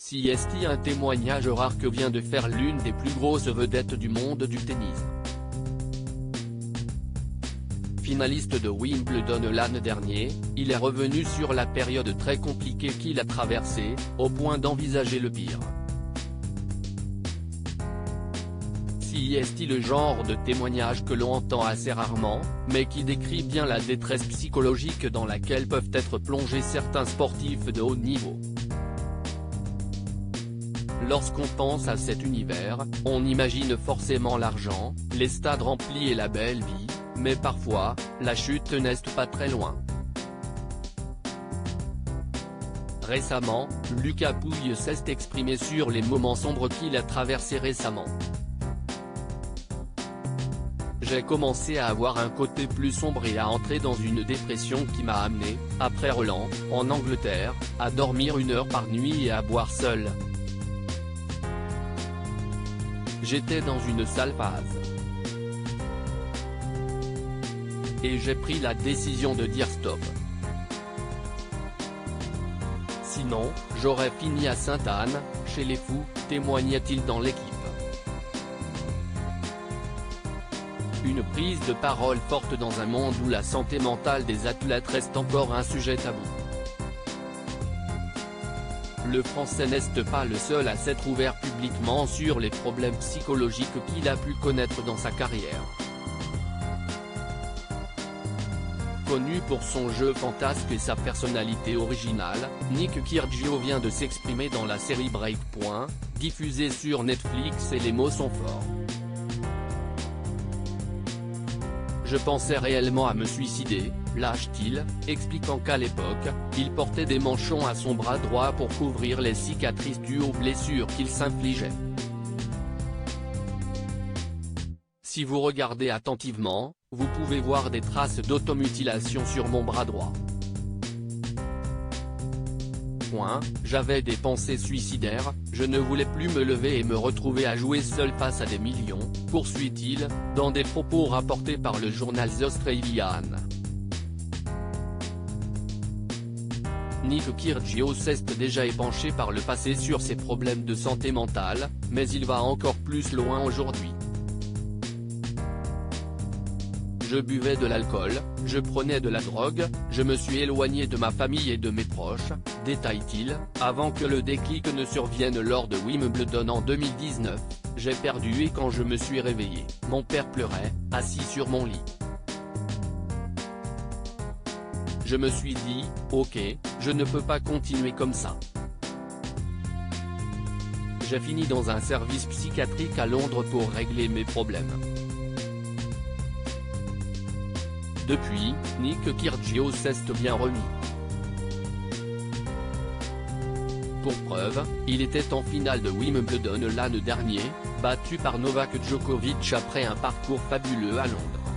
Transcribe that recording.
CST, un témoignage rare que vient de faire l'une des plus grosses vedettes du monde du tennis. Finaliste de Wimbledon l'an dernier, il est revenu sur la période très compliquée qu'il a traversée, au point d'envisager le pire. CST, le genre de témoignage que l'on entend assez rarement, mais qui décrit bien la détresse psychologique dans laquelle peuvent être plongés certains sportifs de haut niveau. Lorsqu'on pense à cet univers, on imagine forcément l'argent, les stades remplis et la belle vie, mais parfois, la chute n'est pas très loin. Récemment, Lucas Pouille s'est exprimé sur les moments sombres qu'il a traversés récemment. J'ai commencé à avoir un côté plus sombre et à entrer dans une dépression qui m'a amené, après Roland, en Angleterre, à dormir 1 heure par nuit et à boire seul. J'étais dans une sale phase. Et j'ai pris la décision de dire stop. Sinon, j'aurais fini à Sainte-Anne, chez les fous, témoignait-il dans l'équipe. Une prise de parole forte dans un monde où la santé mentale des athlètes reste encore un sujet tabou. Le Français n'est pas le seul à s'être ouvert publiquement sur les problèmes psychologiques qu'il a pu connaître dans sa carrière. Connu pour son jeu fantasque et sa personnalité originale, Nick Kyrgios vient de s'exprimer dans la série Breakpoint, diffusée sur Netflix, et les mots sont forts. Je pensais réellement à me suicider, lâche-t-il, expliquant qu'à l'époque, il portait des manchons à son bras droit pour couvrir les cicatrices dues aux blessures qu'il s'infligeait. Si vous regardez attentivement, vous pouvez voir des traces d'automutilation sur mon bras droit. J'avais des pensées suicidaires, je ne voulais plus me lever et me retrouver à jouer seul face à des millions, poursuit-il, dans des propos rapportés par le journal The Australian. Nick Kyrgios s'est déjà épanché par le passé sur ses problèmes de santé mentale, mais il va encore plus loin aujourd'hui. Je buvais de l'alcool, je prenais de la drogue, je me suis éloigné de ma famille et de mes proches, détaille-t-il, avant que le déclic ne survienne lors de Wimbledon en 2019, j'ai perdu et quand je me suis réveillé, mon père pleurait, assis sur mon lit. Je me suis dit, ok, je ne peux pas continuer comme ça. J'ai fini dans un service psychiatrique à Londres pour régler mes problèmes. Depuis, Nick Kyrgios s'est bien remis. Pour preuve, il était en finale de Wimbledon l'an dernier, battu par Novak Djokovic après un parcours fabuleux à Londres.